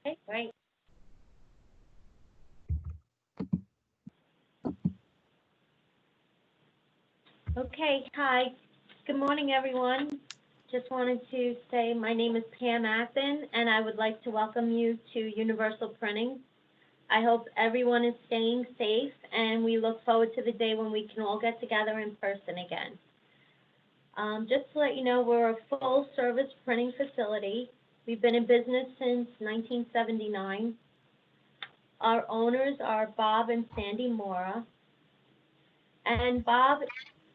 Okay, great. Okay, hi. Good morning, everyone. Just wanted to say my name is Pam Athen, and I would like to welcome you to Universal Printing. I hope everyone is staying safe, and we look forward to the day when we can all get together in person again. Just to let you know, we're a full-service printing facility. We've been in business since 1979. Our owners are Bob and Sandy Mora. And Bob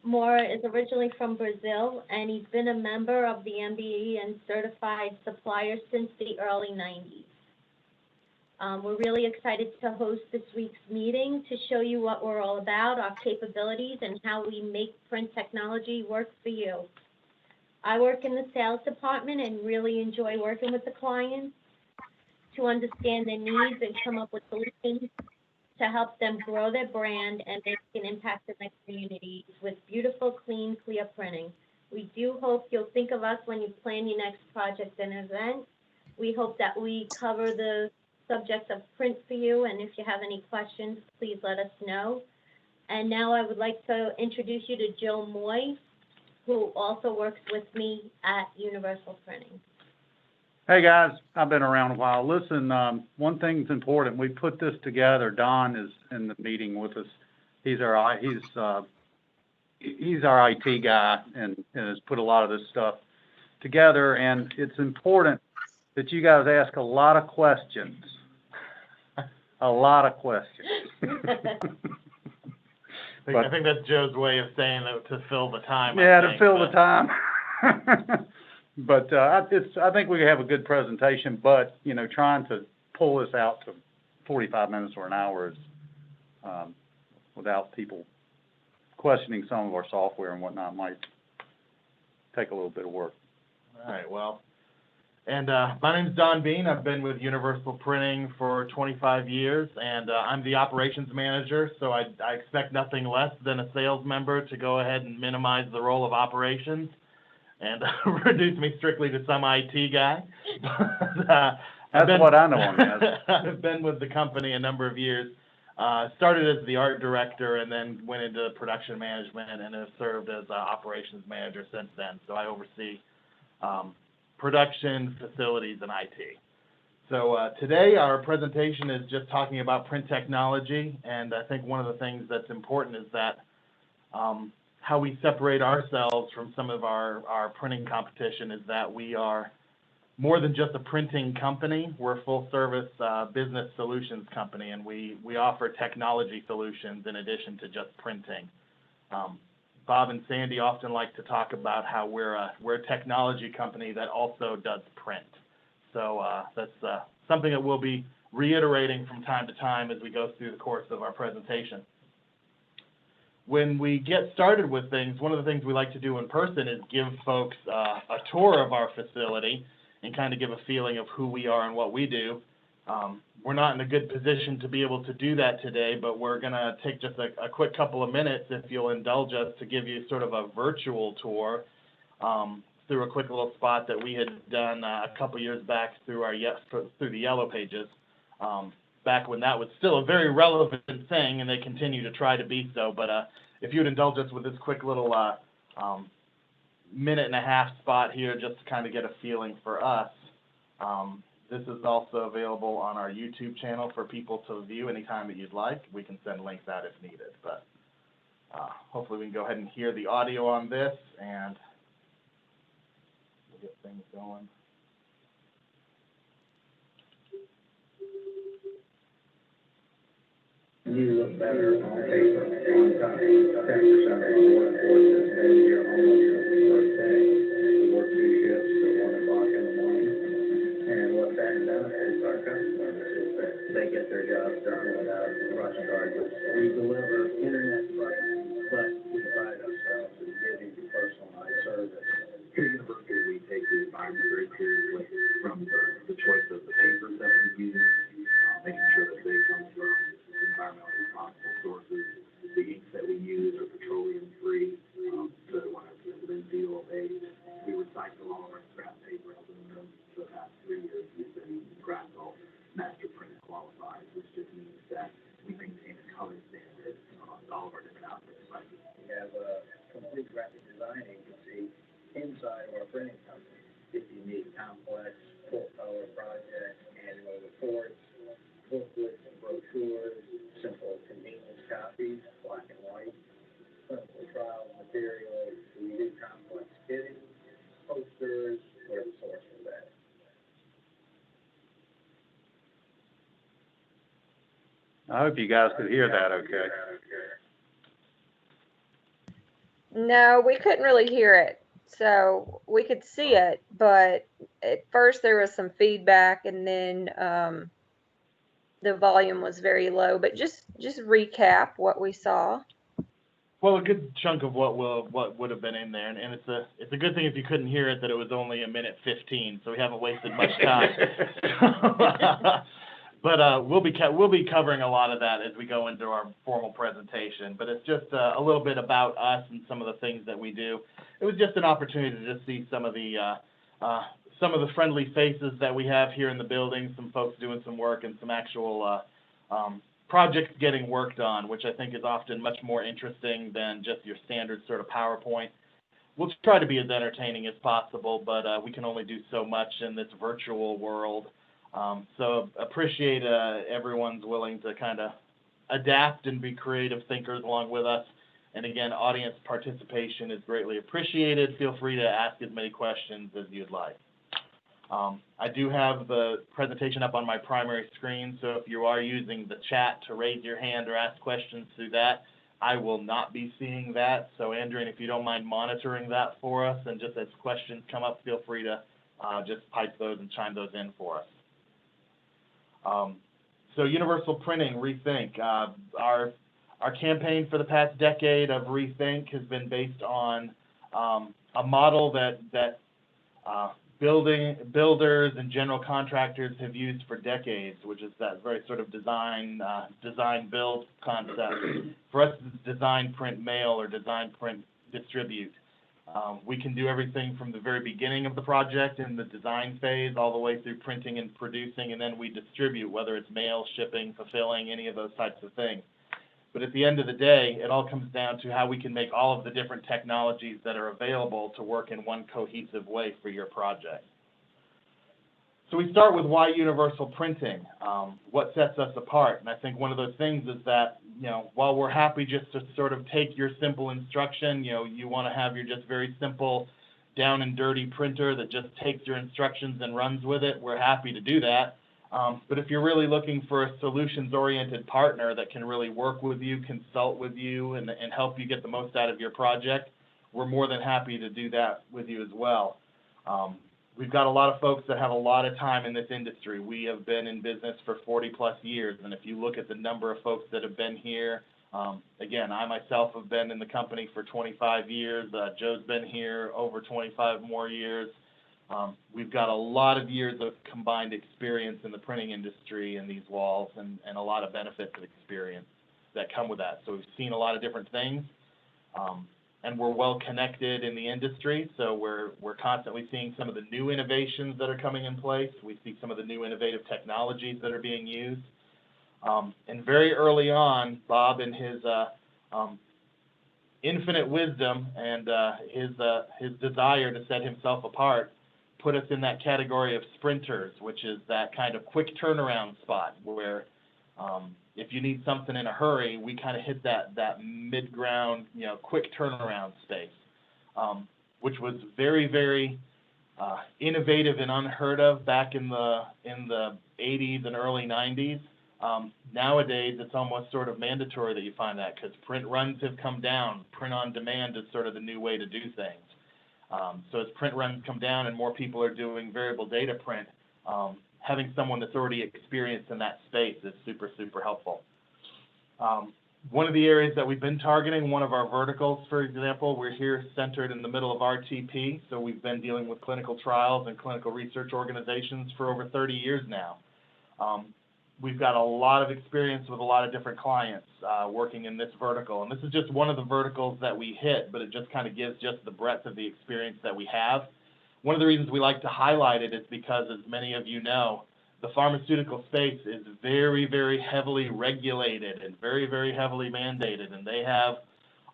Mora is originally from Brazil, and he's been a member of the MBE and certified supplier since the early 90s. We're really excited to host this week's meeting to show you what we're all about, our capabilities, and how we make print technology work for you. I work in the sales department and really enjoy working with the clients to understand their needs and come up with solutions to help them grow their brand and make an impact in their communities with beautiful, clean, clear printing. We do hope you'll think of us when you plan your next project and event. We hope that we cover the subject of print for you, and if you have any questions, please let us know. And now I would like to introduce you to Jill Moy, who also works with me at Universal Printing. Hey guys, I've been around a while. Listen, one thing's important. We put this together. Don is in the meeting with us. He's our IT guy and has put a lot of this stuff together. And it's important that you guys ask a lot of questions. A lot of questions. I think that's Joe's way of saying that to fill the time. Yeah, to fill the time. But I think we have a good presentation, but, you know, trying to pull this out to 45 minutes or an hour is without people questioning some of our software and whatnot might take a little bit of work. All right, well, and my name's Don Bean. I've been with Universal Printing for 25 years, and I'm the operations manager, so I expect nothing less than a sales member to go ahead and minimize the role of operations and reduce me strictly to some IT guy. That's what I know him as. I've been with the company a number of years. Started as the art director and then went into production management and have served as operations manager since then. So I oversee production, facilities, and IT. So today our presentation is just talking about print technology, and I think one of the things that's important is that how we separate ourselves from some of our printing competition is that we are more than just a printing company. We're a full-service business solutions company, and we offer technology solutions in addition to just printing. Bob and Sandy often like to talk about how we're a technology company that also does print. So that's something that we'll be reiterating from time to time as we go through the course of our presentation. When we get started with things, one of the things we like to do in person is give folks a tour of our facility and kind of give a feeling of who we are and what we do. We're not in a good position to be able to do that today, but we're going to take just a quick couple of minutes, if you'll indulge us, to give you sort of a virtual tour through a quick little spot that we had done a couple years back through the Yellow Pages, back when that was still a very relevant thing, and they continue to try to be so. But if you'd indulge us with this quick little minute and a half spot here just to kind of get a feeling for us. This is also available on our YouTube channel for people to view anytime that you'd like. We can send links out if needed, but hopefully we can go ahead and hear the audio on this, and we'll get things going. You look better on paper on time. 10% more enforces than your almost first day. We work 2 shifts at 1 o'clock in the morning. And what that benefits our customers is that they get their jobs done without rush charges. We deliver internet prices, but we pride ourselves in giving you personalized service. Here at University, we take the environment very seriously, from the choice of the papers that we use, making sure that they come from environmentally responsible sources. The inks that we use are petroleum-free, so that when it's been zero-based. We recycle all of our scrap paper, aluminum. For the past 3 years, we've been scrap printing company. If you need complex, full-color projects, annual reports, booklets and brochures, simple convenience copies, black and white, clinical trial materials, we do complex kitting, posters, we're the source for that. I hope you guys could hear that okay. No, we couldn't really hear it. So we could see it, but at first there was some feedback and then the volume was very low. But just recap what we saw. Well, a good chunk of what would have been in there, and it's a good thing if you couldn't hear it that it was only 1:15, so we haven't wasted much time. But we'll be covering a lot of that as we go into our formal presentation. But it's just a little bit about us and some of the things that we do. It was just an opportunity to just see some of the friendly faces that we have here in the building, some folks doing some work and some actual projects getting worked on, which I think is often much more interesting than just your standard sort of PowerPoint. We'll try to be as entertaining as possible, but we can only do so much in this virtual world. So appreciate everyone's willing to kind of adapt and be creative thinkers along with us. And again, audience participation is greatly appreciated. Feel free to ask as many questions as you'd like. I do have the presentation up on my primary screen, so if you are using the chat to raise your hand or ask questions through that, I will not be seeing that. So Andrew, if you don't mind monitoring that for us, and just as questions come up, feel free to just pipe those and chime those in for us. So Universal Printing, Rethink. Our campaign for the past decade of Rethink has been based on a model that builders and general contractors have used for decades, which is that very sort of design build concept. For us, it's design, print, mail, or design, print, distribute. We can do everything from the very beginning of the project in the design phase all the way through printing and producing, and then we distribute, whether it's mail, shipping, fulfilling, any of those types of things. But at the end of the day, it all comes down to how we can make all of the different technologies that are available to work in one cohesive way for your project. So we start with why universal printing, what sets us apart. And I think one of those things is that, while we're happy just to sort of take your simple instruction, you want to have your just very simple down and dirty printer that just takes your instructions and runs with it, we're happy to do that. But if you're really looking for a solutions-oriented partner that can really work with you, consult with you, and help you get the most out of your project, we're more than happy to do that with you as well. We've got a lot of folks that have a lot of time in this industry. We have been in business for 40-plus years, and if you look at the number of folks that have been here, again, I myself have been in the company for 25 years. Joe's been here over 25 more years. We've got a lot of years of combined experience in the printing industry and these walls, and a lot of benefits of experience that come with that. So we've seen a lot of different things, and we're well connected in the industry. So we're constantly seeing some of the new innovations that are coming in place. We see some of the new innovative technologies that are being used. And very early on, Bob, in his infinite wisdom and his desire to set himself apart, put us in that category of sprinters, which is that kind of quick turnaround spot where if you need something in a hurry, we kind of hit that mid-ground, quick turnaround space, which was very, very innovative and unheard of back in the 80s and early 90s. Nowadays, it's almost sort of mandatory that you find that, because print runs have come down. Print on demand is sort of the new way to do things. So as print runs come down and more people are doing variable data print, having someone that's already experienced in that space is super, super helpful. One of the areas that we've been targeting, one of our verticals, for example, we're here centered in the middle of RTP, so we've been dealing with clinical trials and clinical research organizations for over 30 years now. We've got a lot of experience with a lot of different clients working in this vertical. And this is just one of the verticals that we hit, but it just kind of gives just the breadth of the experience that we have. One of the reasons we like to highlight it is because, as many of you know, the pharmaceutical space is very, very heavily regulated and very, very heavily mandated. And they have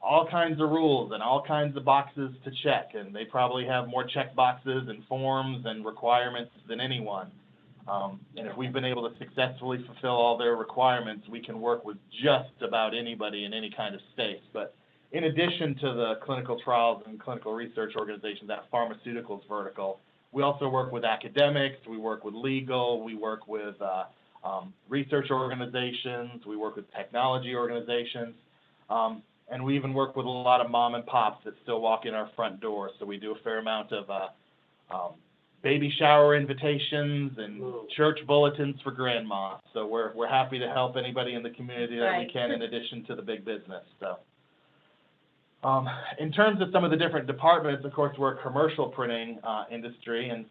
all kinds of rules and all kinds of boxes to check, and they probably have more check boxes and forms and requirements than anyone. And if we've been able to successfully fulfill all their requirements, we can work with just about anybody in any kind of space. But in addition to the clinical trials and clinical research organizations, that pharmaceuticals vertical, we also work with academics, we work with legal, we work with research organizations, we work with technology organizations, and we even work with a lot of mom and pops that still walk in our front door. So we do a fair amount of baby shower invitations and church bulletins for grandma. So we're happy to help anybody in the community that we can, in addition to the big business. So in terms of some of the different departments, of course, we're a commercial printing industry, and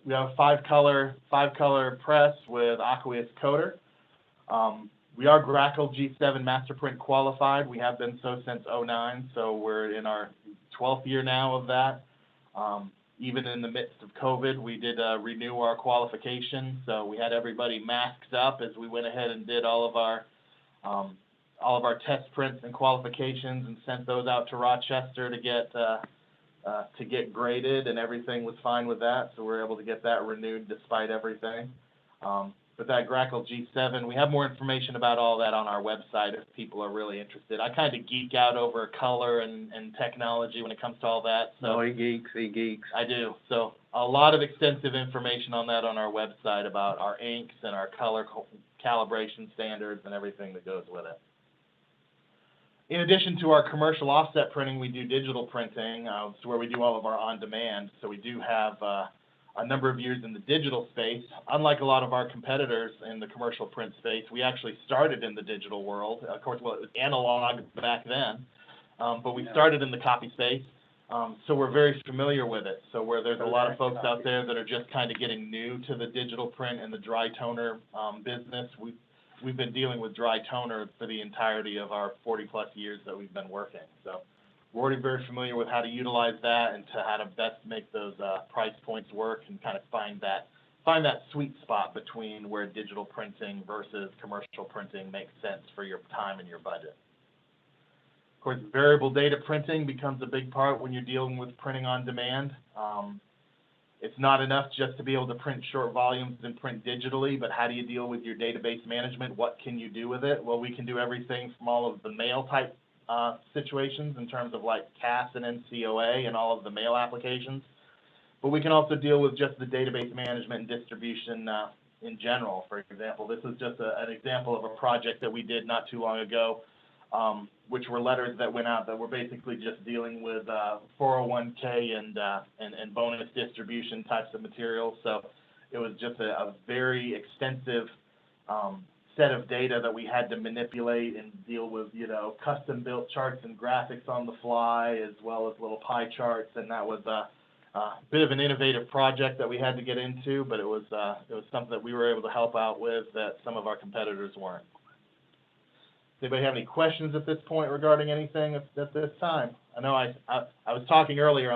we have a five-color press with aqueous coater. We are Grackle G7 Master Print qualified. We have been so since '09, so we're in our 12th year now of that. Even in the midst of COVID, we did renew our qualification, so we had everybody masked up as we went ahead and did all of our test prints and qualifications and sent those out to Rochester to get graded, and everything was fine with that, so we were able to get that renewed despite everything. But that Grackle G7, we have more information about all that on our website if people are really interested. I kind of geek out over color and technology when it comes to all that. So he geeks. I do. So a lot of extensive information on that on our website about our inks and our color calibration standards and everything that goes with it. In addition to our commercial offset printing, we do digital printing, so where we do all of our on-demand. So we do have a number of years in the digital space. Unlike a lot of our competitors in the commercial print space, we actually started in the digital world. Of course, well, it was analog back then, but we started in the copy space, so we're very familiar with it. So where there's a lot of folks out there that are just kind of getting new to the digital print and the dry toner business, we've been dealing with dry toner for the entirety of our 40-plus years that we've been working. So we're already very familiar with how to utilize that and to how to best make those price points work and kind of find that sweet spot between where digital printing versus commercial printing makes sense for your time and your budget. Of course, variable data printing becomes a big part when you're dealing with printing on demand. It's not enough just to be able to print short volumes and print digitally, but how do you deal with your database management? What can you do with it? Well, we can do everything from all of the mail type situations in terms of like CAS and NCOA and all of the mail applications, but we can also deal with just the database management and distribution in general. For example, this is just an example of a project that we did not too long ago, which were letters that went out that were basically just dealing with 401k and bonus distribution types of materials. So it was just a very extensive set of data that we had to manipulate and deal with, custom built charts and graphics on the fly, as well as little pie charts. And that was a bit of an innovative project that we had to get into, but it was something that we were able to help out with that some of our competitors weren't. Does anybody have any questions at this point regarding anything at this time? I know I was talking earlier,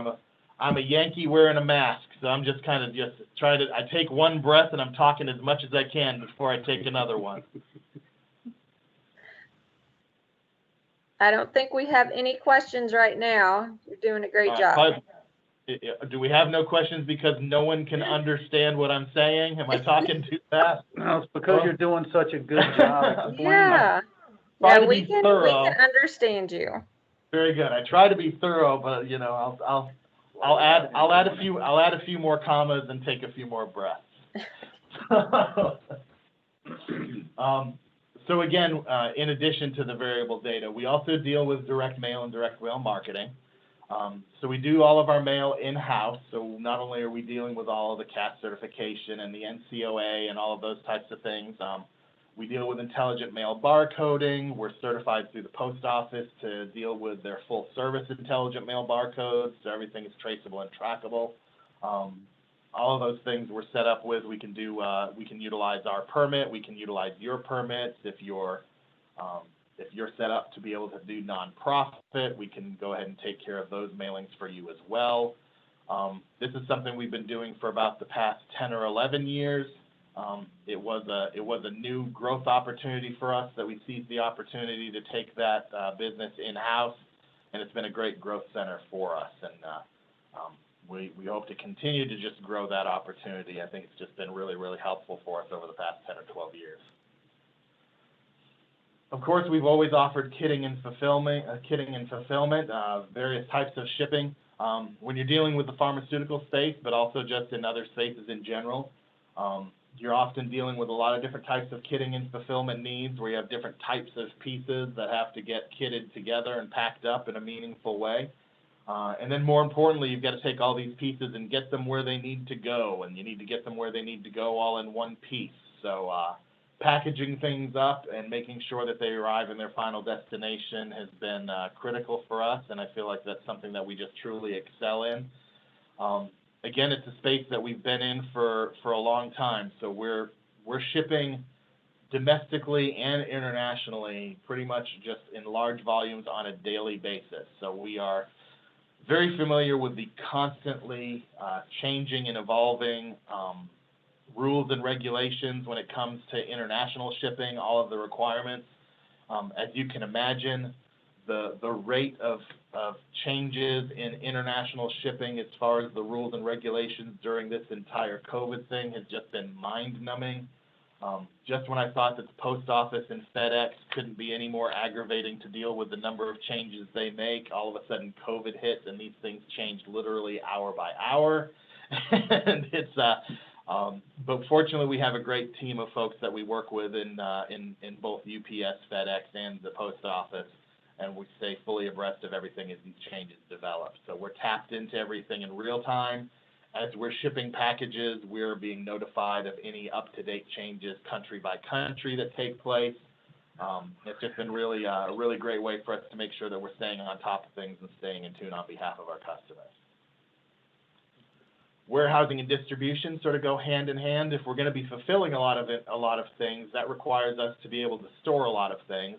I'm a Yankee wearing a mask, so I'm just kind of I take one breath and I'm talking as much as I can before I take another one. I don't think we have any questions right now. You're doing a great job. Do we have no questions because no one can understand what I'm saying? Am I talking too fast? No, it's because you're doing such a good job explaining. Yeah. Try Yeah, to we be can thorough. understand you. Very good. I try to be thorough, but I'll add a few more commas and take a few more breaths. So again, in addition to the variable data, we also deal with direct mail and direct mail marketing. So we do all of our mail in-house. So not only are we dealing with all of the CAS certification and the NCOA and all of those types of things, we deal with intelligent mail barcoding. We're certified through the post office to deal with their full service intelligent mail barcodes, so everything is traceable and trackable. All of those things we're set up with. We can utilize our permit. We can utilize your permits. If you're set up to be able to do nonprofit, we can go ahead and take care of those mailings for you as well. This is something we've been doing for about the past 10 or 11 years. It was a new growth opportunity for us that we seized the opportunity to take that business in-house, and it's been a great growth center for us. And we hope to continue to just grow that opportunity. I think it's just been really, really helpful for us over the past 10 or 12 years. Of course, we've always offered kitting and fulfillment, various types of shipping. When you're dealing with the pharmaceutical space, but also just in other spaces in general, you're often dealing with a lot of different types of kitting and fulfillment needs where you have different types of pieces that have to get kitted together and packed up in a meaningful way. And then more importantly, you've got to take all these pieces and get them where they need to go, and you need to get them where they need to go all in one piece. So packaging things up and making sure that they arrive in their final destination has been critical for us, and I feel like that's something that we just truly excel in. Again, it's a space that we've been in for a long time, so we're shipping domestically and internationally pretty much just in large volumes on a daily basis. So we are very familiar with the constantly changing and evolving rules and regulations when it comes to international shipping, all of the requirements. As you can imagine, the rate of changes in international shipping as far as the rules and regulations during this entire COVID thing has just been mind-numbing. Just when I thought that the post office and FedEx couldn't be any more aggravating to deal with the number of changes they make, all of a sudden COVID hit and these things changed literally hour by hour. And it's but fortunately we have a great team of folks that we work with in both UPS, FedEx, and the post office, and we stay fully abreast of everything as these changes develop. So we're tapped into everything in real time. As we're shipping packages, we're being notified of any up-to-date changes country by country that take place. It's just been really a really great way for us to make sure that we're staying on top of things and staying in tune on behalf of our customers. Warehousing and distribution sort of go hand in hand. If we're going to be fulfilling a lot of things, that requires us to be able to store a lot of things.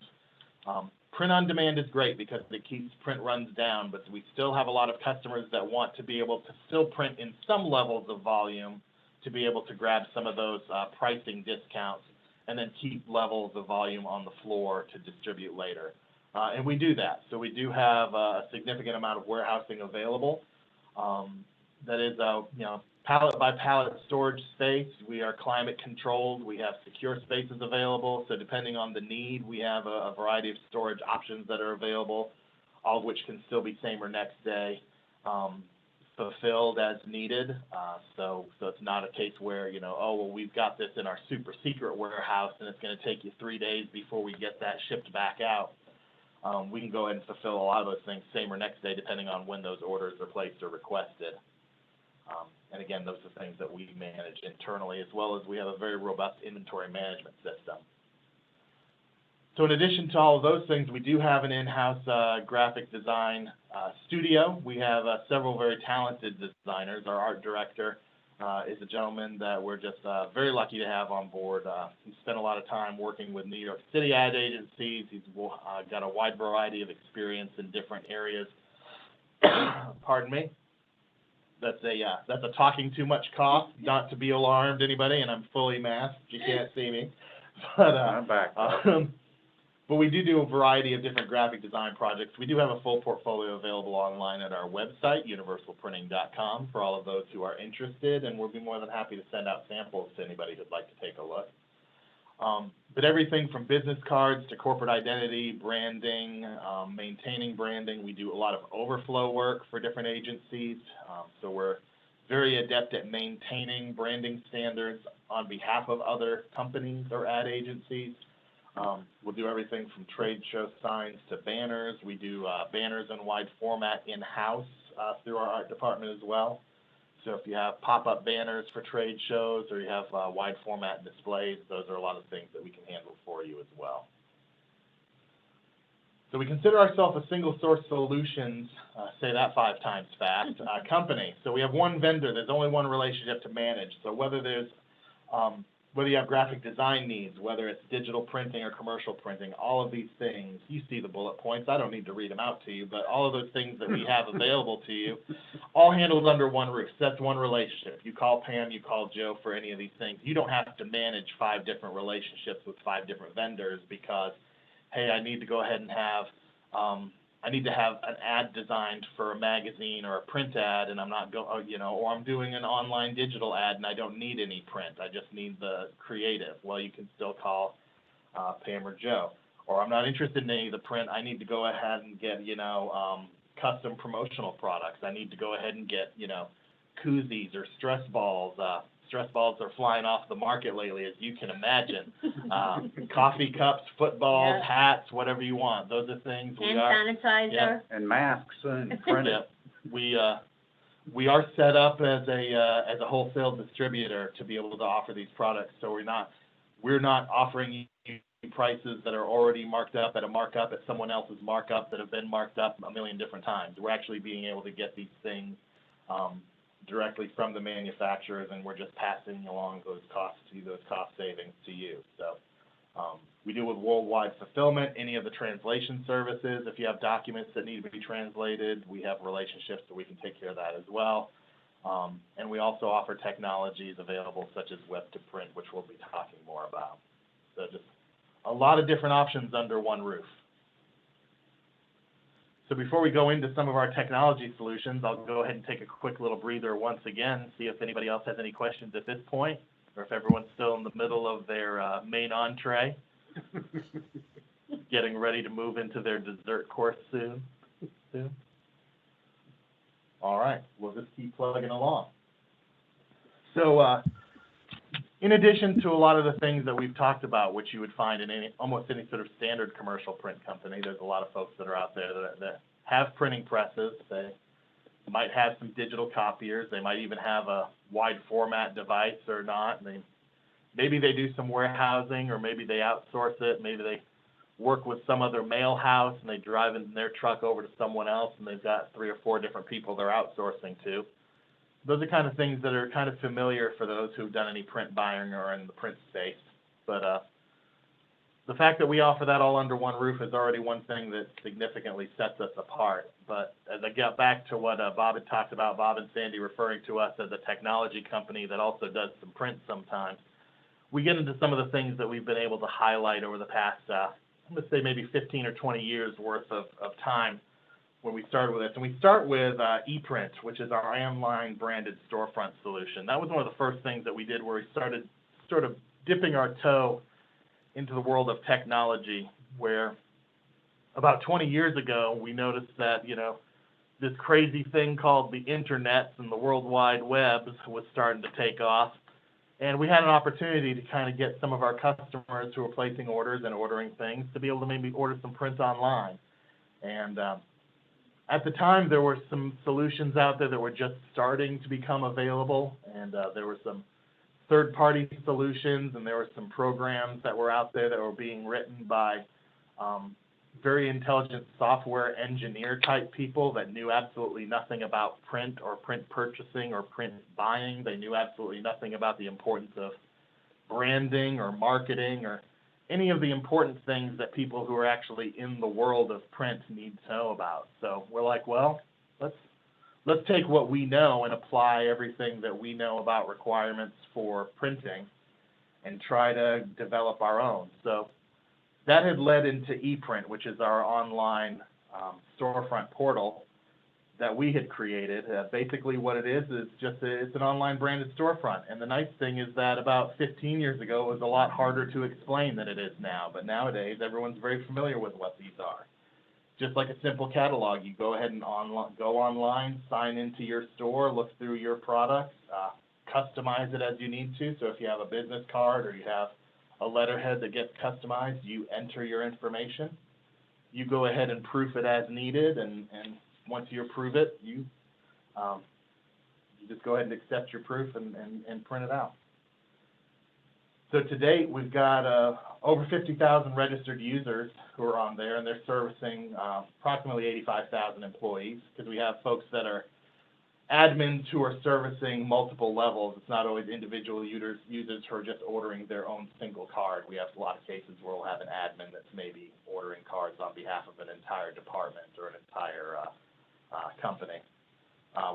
Print on demand is great because it keeps print runs down, but we still have a lot of customers that want to be able to still print in some levels of volume to be able to grab some of those pricing discounts and then keep levels of volume on the floor to distribute later. And we do that. So we do have a significant amount of warehousing available. That is, pallet by pallet storage space. We are climate controlled. We have secure spaces available. So depending on the need, we have a variety of storage options that are available, all of which can still be same or next day fulfilled as needed. So it's not a case where, oh, well, we've got this in our super secret warehouse and it's going to take you 3 days before we get that shipped back out. We can go ahead and fulfill a lot of those things same or next day depending on when those orders are placed or requested. And again, those are things that we manage internally, as well as we have a very robust inventory management system. So in addition to all of those things, we do have an in-house graphic design studio. We have several very talented designers. Our art director is a gentleman that we're just very lucky to have on board. He's spent a lot of time working with New York City ad agencies. He's got a wide variety of experience in different areas. Pardon me. That's a talking too much cough, not to be alarmed, anybody, and I'm fully masked. You can't see me. But, I'm back. But we do a variety of different graphic design projects. We do have a full portfolio available online at our website, universalprinting.com, for all of those who are interested, and we'll be more than happy to send out samples to anybody who'd like to take a look. But everything from business cards to corporate identity, branding, maintaining branding. We do a lot of overflow work for different agencies. So we're very adept at maintaining branding standards on behalf of other companies or ad agencies. We'll do everything from trade show signs to banners. We do banners in wide format in-house through our art department as well. So if you have pop-up banners for trade shows or you have wide format displays, those are a lot of things that we can handle for you as well. So we consider ourselves a single source solutions, say that 5 times fast, company. So we have one vendor, there's only one relationship to manage. So whether there's whether you have graphic design needs, whether it's digital printing or commercial printing, all of these things, you see the bullet points. I don't need to read them out to you, but all of those things that we have available to you, all handled under one roof. So that's one relationship. You call Pam, you call Joe for any of these things. You don't have to manage 5 different relationships with 5 different vendors because, hey, I need to go ahead and have, I need to have an ad designed for a magazine or a print ad, and I'm not or I'm doing an online digital ad and I don't need any print. I just need the creative. Well, you can still call Pam or Joe. Or I'm not interested in any of the print. I need to go ahead and get, custom promotional products. I need to go ahead and get, koozies or stress balls. Stress balls are flying off the market lately, as you can imagine. Coffee cups, footballs, Yep. hats, whatever you want. Those are things we Hand are. sanitizer. Yep. And masks and printed. Yep. We are set up as a wholesale distributor to be able to offer these products. So we're not offering you prices that are already marked up at a markup at someone else's markup that have been marked up a million different times. We're actually being able to get these things directly from the manufacturers, and we're just passing along those cost savings to you. So we deal with worldwide fulfillment, any of the translation services. If you have documents that need to be translated, we have relationships so we can take care of that as well. And we also offer technologies available such as web to print, which we'll be talking more about. So just a lot of different options under one roof. So before we go into some of our technology solutions, I'll go ahead and take a quick little breather once again, see if anybody else has any questions at this point, or if everyone's still in the middle of their main entree, getting ready to move into their dessert course soon. All right, we'll just keep plugging along. So in addition to a lot of the things that we've talked about, which you would find in almost any sort of standard commercial print company, there's a lot of folks that are out there that have printing presses. They might have some digital copiers. They might even have a wide format device or not. Maybe they do some warehousing, or maybe they outsource it. Maybe they work with some other mail house and they drive in their truck over to someone else and they've got 3 or 4 different people they're outsourcing to. Those are kind of things that are kind of familiar for those who've done any print buying or in the print space. But the fact that we offer that all under one roof is already one thing that significantly sets us apart. But as I get back to what Bob had talked about, Bob and Sandy referring to us as a technology company that also does some print sometimes, we get into some of the things that we've been able to highlight over the past, I'm going to say maybe 15 or 20 years worth of time when we started with this. And we start with ePrint, which is our online branded storefront solution. That was one of the first things that we did where we started sort of dipping our toe into the world of technology, where about 20 years ago, we noticed that, this crazy thing called the internet and the World Wide Web was starting to take off. And we had an opportunity to kind of get some of our customers who were placing orders and ordering things to be able to maybe order some prints online. And at the time, there were some solutions out there that were just starting to become available, and there were some third-party solutions, and there were some programs that were out there that were being written by very intelligent software engineer type people that knew absolutely nothing about print or print purchasing or print buying. They knew absolutely nothing about the importance of branding or marketing or any of the important things that people who are actually in the world of print need to know about. So we're like, well, let's take what we know and apply everything that we know about requirements for printing and try to develop our own. So that had led into ePrint, which is our online storefront portal that we had created. Basically what it is it's an online branded storefront. And the nice thing is that about 15 years ago, it was a lot harder to explain than it is now. But nowadays, everyone's very familiar with what these are. Just like a simple catalog, you go ahead and go online, sign into your store, look through your products, customize it as you need to. So if you have a business card or you have a letterhead that gets customized, you enter your information. You go ahead and proof it as needed, and once you approve it, you just go ahead and accept your proof and print it out. So to date, we've got over 50,000 registered users who are on there, and they're servicing approximately 85,000 employees, because we have folks that admins who are servicing multiple levels. It's not always individual users who are just ordering their own single card. We have a lot of cases where we'll have an admin that's maybe ordering cards on behalf of an entire department or an entire company.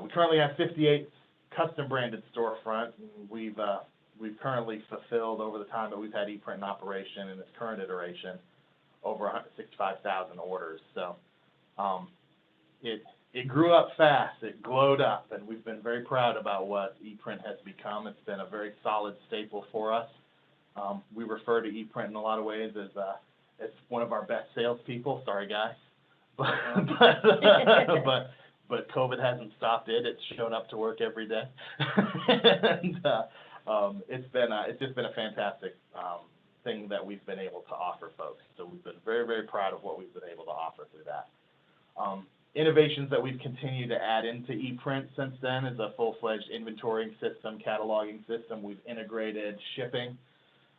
We currently have 58 custom branded storefront. We've currently fulfilled, over the time that we've had ePrint in operation in its current iteration, over 165,000 orders. So it grew up fast, it glowed up, and we've been very proud about what ePrint has become. It's been a very solid staple for us. We refer to ePrint in a lot of ways as one of our best salespeople. Sorry, guys, but COVID hasn't stopped it. It's shown up to work every day, and it's just been a fantastic thing that we've been able to offer folks. So we've been very, very proud of what we've been able to offer through that. Innovations that we've continued to add into ePrint since then is a full-fledged inventorying system, cataloging system. We've integrated shipping.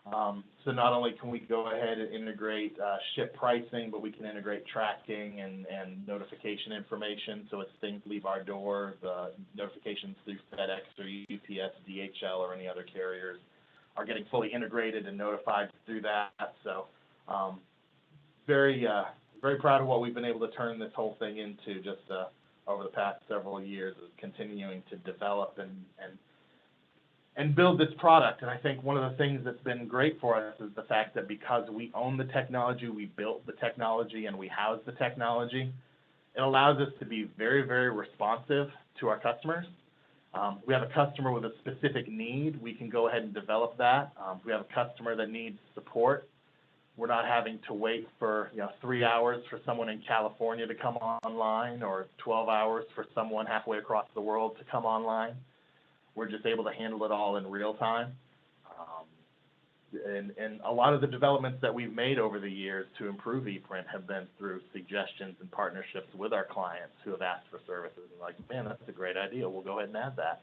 So not only can we go ahead and integrate ship pricing, but we can integrate tracking and notification information. So as things leave our door, the notifications through FedEx or UPS, DHL, or any other carriers are getting fully integrated and notified through that. So very proud of what we've been able to turn this whole thing into just over the past several years, of continuing to develop and build this product. And I think one of the things that's been great for us is the fact that because we own the technology, we built the technology, and we house the technology, it allows us to be very, very responsive to our customers. We have a customer with a specific need, we can go ahead and develop that. If we have a customer that needs support, we're not having to wait for 3 hours for someone in California to come online, or 12 hours for someone halfway across the world to come online. We're just able to handle it all in real time. And a lot of the developments that we've made over the years to improve ePrint have been through suggestions and partnerships with our clients who have asked for services and like, man, that's a great idea, we'll go ahead and add that.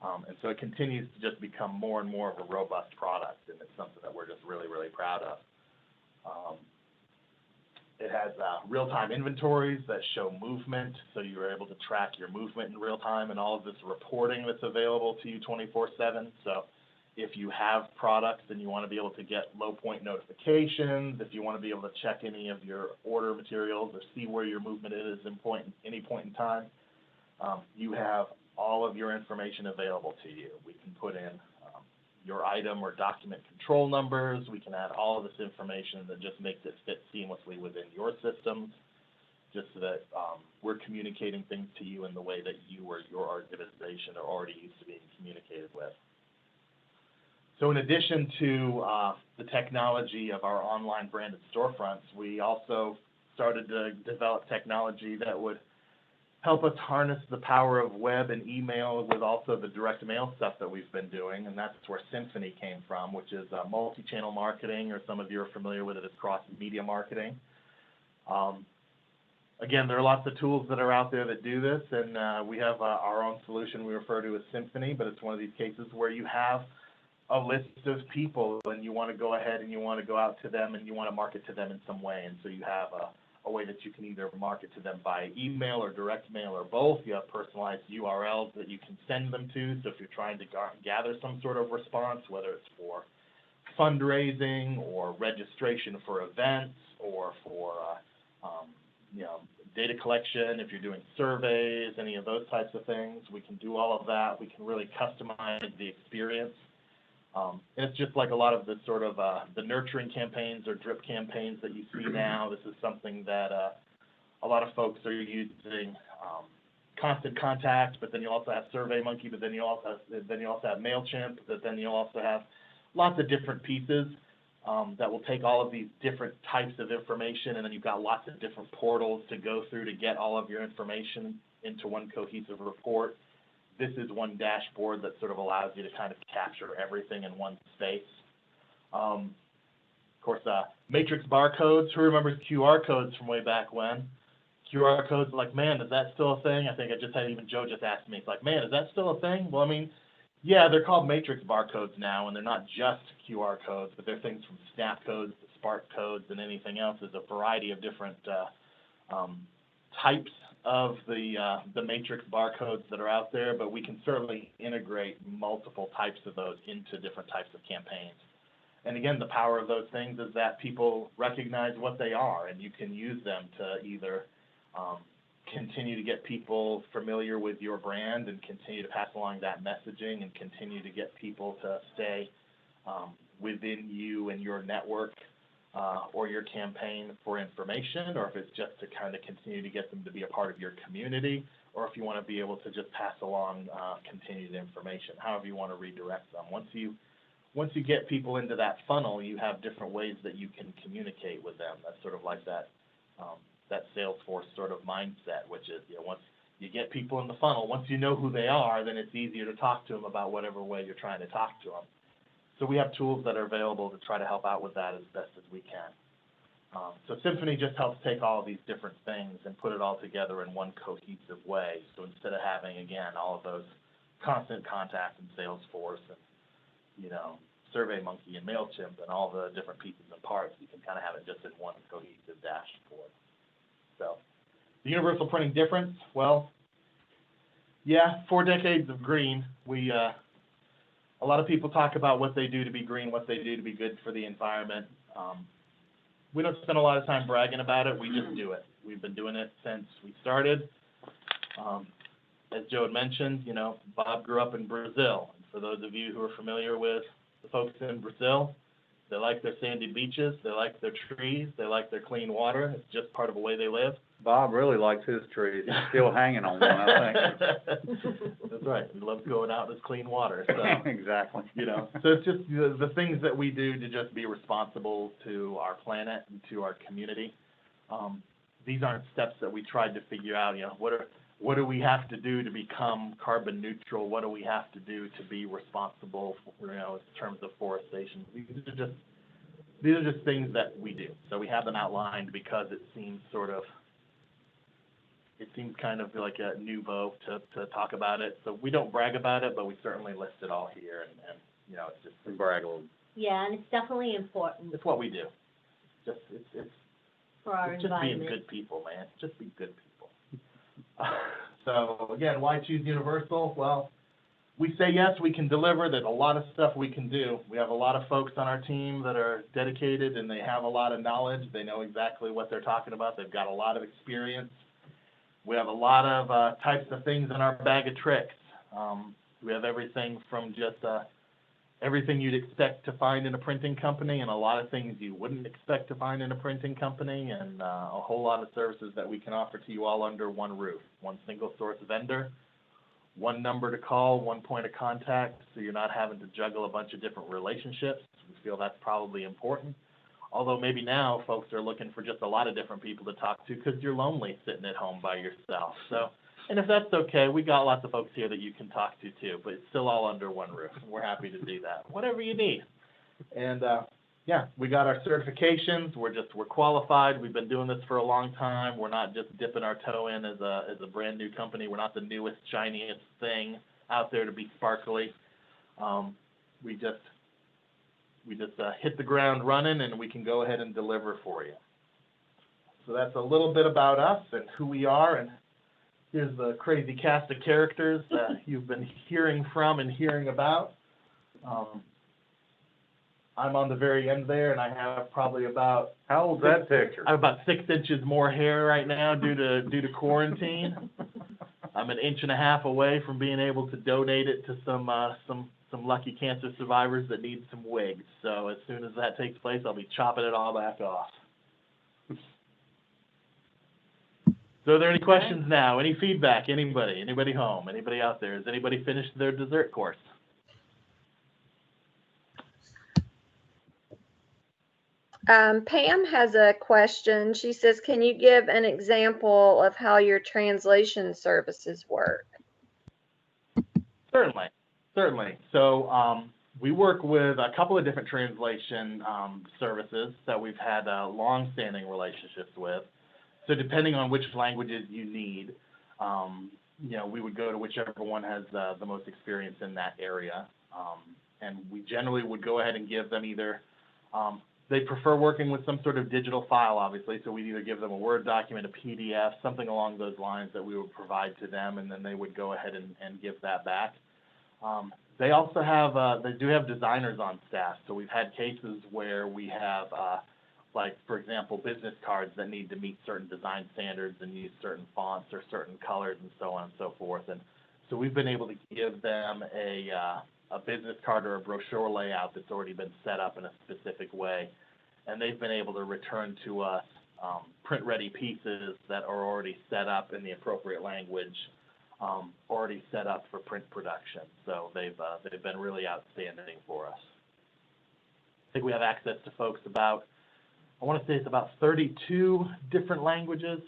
And so it continues to just become more and more of a robust product, and it's something that we're just really, really proud of. It has real-time inventories that show movement, so you're able to track your movement in real time, and all of this reporting that's available to you 24/7. So if you have products and you want to be able to get low point notifications, if you want to be able to check any of your order materials or see where your movement is in any point in time, you have all of your information available to you. We can put in your item or document control numbers. We can add all of this information that just makes it fit seamlessly within your systems, just so that we're communicating things to you in the way that you or your organization are already used to being communicated with. So in addition to the technology of our online branded storefronts, we also started to develop technology that would help us harness the power of web and email with also the direct mail stuff that we've been doing, and that's where Symphony came from, which is multi-channel marketing, or some of you are familiar with it as cross-media marketing. Again, there are lots of tools that are out there that do this, and we have our own solution we refer to as Symphony, but it's one of these cases where you have a list of people and you want to go ahead and you want to go out to them and you want to market to them in some way, and so you have a way that you can either market to them by email or direct mail or both. You have personalized URLs that you can send them to. So if you're trying to gather some sort of response, whether it's for fundraising or registration for events or for data collection, if you're doing surveys, any of those types of things, we can do all of that. We can really customize the experience. And it's just like a lot of the sort of the nurturing campaigns or drip campaigns that you see now. This is something that a lot of folks are using. Constant Contact, but then you also have SurveyMonkey, but then you also have MailChimp, but then you'll also have lots of different pieces that will take all of these different types of information, and then you've got lots of different portals to go through to get all of your information into one cohesive report. This is one dashboard that sort of allows you to kind of capture everything in one space. Of course, matrix barcodes. Who remembers QR codes from way back when? QR codes, like, man, is that still a thing? I think I just had Joe just asked me, it's like, man, is that still a thing? Well, I mean, yeah, they're called matrix barcodes now, and they're not just QR codes, but they're things from snap codes to spark codes and anything else. There's a variety of different types of the matrix barcodes that are out there, but we can certainly integrate multiple types of those into different types of campaigns. And again, the power of those things is that people recognize what they are, and you can use them to either continue to get people familiar with your brand and continue to pass along that messaging and continue to get people to stay within you and your network or your campaign for information, or if it's just to kind of continue to get them to be a part of your community, or if you want to be able to just pass along continued information, however you want to redirect them. Once you get people into that funnel, you have different ways that you can communicate with them. That's sort of like that that Salesforce sort of mindset, which is, once you get people in the funnel, once you know who they are, then it's easier to talk to them about whatever way you're trying to talk to them. So we have tools that are available to try to help out with that as best as we can. So Symphony just helps take all of these different things and put it all together in one cohesive way. So instead of having, again, all of those constant contact in Salesforce and SurveyMonkey and MailChimp and all the different pieces and parts, you can kind of have it just in one cohesive dashboard. So the universal printing difference, well, yeah, 4 decades of green. A lot of people talk about what they do to be green, what they do to be good for the environment. We don't spend a lot of time bragging about it. We just do it. We've been doing it since we started. As Joe had mentioned, Bob grew up in Brazil. And for those of you who are familiar with the folks in Brazil, they like their sandy beaches, they like their trees, they like their clean water. It's just part of the way they live. Bob really likes his trees. He's still hanging on one, I think. That's right. He loves going out in his clean water. So, exactly. So it's just the things that we do to just be responsible to our planet and to our community. These aren't steps that we tried to figure out, what do we have to do to become carbon neutral? What do we have to do to be responsible for, in terms of forestation? These are just things that we do. So we have them outlined because it seems kind of like a nouveau to talk about it. So we don't brag about it, but we certainly list it all here, and it's just brag a little. Yeah, and it's definitely important It's what we do. It's for our just environment. being good people, man. Just be good people. So again, why choose Universal? Well, we say yes, we can deliver. There's a lot of stuff we can do. We have a lot of folks on our team that are dedicated, and they have a lot of knowledge. They know exactly what they're talking about. They've got a lot of experience. We have a lot of types of things in our bag of tricks. We have everything from just everything you'd expect to find in a printing company, and a lot of things you wouldn't expect to find in a printing company, and a whole lot of services that we can offer to you all under one roof. One single source vendor, one number to call, one point of contact, so you're not having to juggle a bunch of different relationships. We feel that's probably important. Although maybe now folks are looking for just a lot of different people to talk to because you're lonely sitting at home by yourself. So, and if that's okay, we got lots of folks here that you can talk to too, but it's still all under one roof. We're happy to do that, whatever you need. And yeah, we got our certifications. We're qualified. We've been doing this for a long time. We're not just dipping our toe in as a brand new company. We're not the newest, shiniest thing out there to be sparkly. We just hit the ground running, and we can go ahead and deliver for you. So that's a little bit about us and who we are, and here's the crazy cast of characters that you've been hearing from and hearing about. I'm on the very end there, and I have probably about... How old's that picture? I have about 6 inches more hair right now due to quarantine. I'm 1.5 inches away from being able to donate it to some lucky cancer survivors that need some wigs. So as soon as that takes place, I'll be chopping it all back off. So are there any questions now? Any feedback? Anybody? Anybody home? Anybody out there? Has anybody finished their dessert course? Pam has a question. She says, can you give an example of how your translation services work? Certainly. So we work with a couple of different translation services that we've had long-standing relationships with. So depending on which languages you need, we would go to whichever one has the most experience in that area. And we generally would go ahead and give them either They prefer working with some sort of digital file, obviously, so we'd either give them a Word document, a PDF, something along those lines that we would provide to them, and then they would go ahead and give that back. They also have, they do have designers on staff, so we've had cases where we have, like, for example, business cards that need to meet certain design standards and use certain fonts or certain colors and so on and so forth. And so we've been able to give them a business card or a brochure layout that's already been set up in a specific way. And they've been able to return to us print-ready pieces that are already set up in the appropriate language, already set up for print production. So they've been really outstanding for us. I think we have access to folks about, I want to say it's about 32 different languages.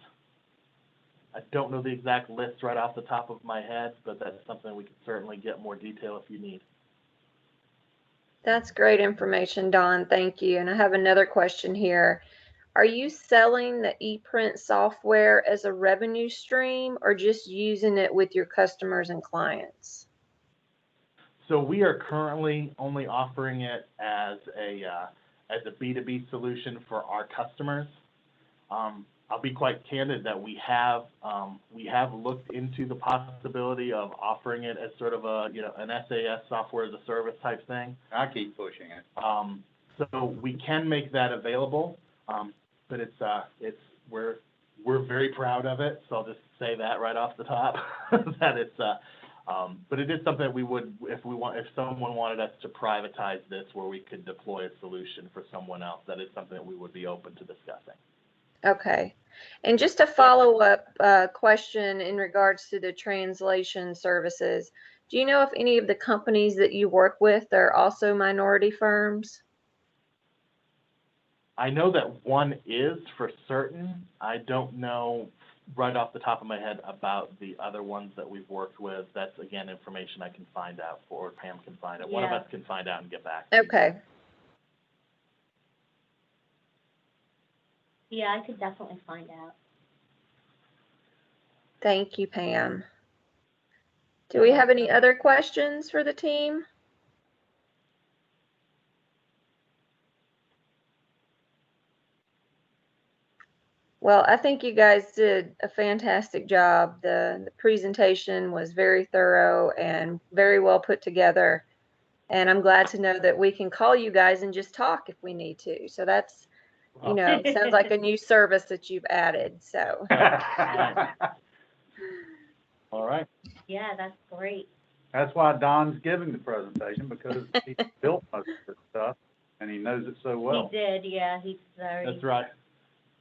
I don't know the exact list right off the top of my head, but that's something we can certainly get more detail if you need. That's great information, Don. Thank you. And I have another question here. Are you selling the ePrint software as a revenue stream or just using it with your customers and clients? So we are currently only offering it as a B2B solution for our customers. I'll be quite candid that we have looked into the possibility of offering it as sort of a, an SAS, software as a service type thing. I keep pushing it. So we can make that available, but we're very proud of it. So I'll just say that right off the top, that it's, but it is something that we would, if someone wanted us to privatize this where we could deploy a solution for someone else, that is something that we would be open to discussing. Okay. And just a follow-up question in regards to the translation services. Do you know if any of the companies that you work with are also minority firms? I know that one is for certain. I don't know right off the top of my head about the other ones that we've worked with. That's, again, information I can find out for, or Pam can find out. Yeah. One of us can find out and get back to you. Okay. Yeah, I could definitely find out. Thank you, Pam. Do we have any other questions for the team? Well, I think you guys did a fantastic job. The presentation was very thorough and very well put together. And I'm glad to know that we can call you guys and just talk if we need to. So that's, sounds like a new service that you've added. So. All right. Yeah, that's great. That's why Don's giving the presentation, because he built most of this stuff and he knows it so well. He did, yeah. He's very. That's right.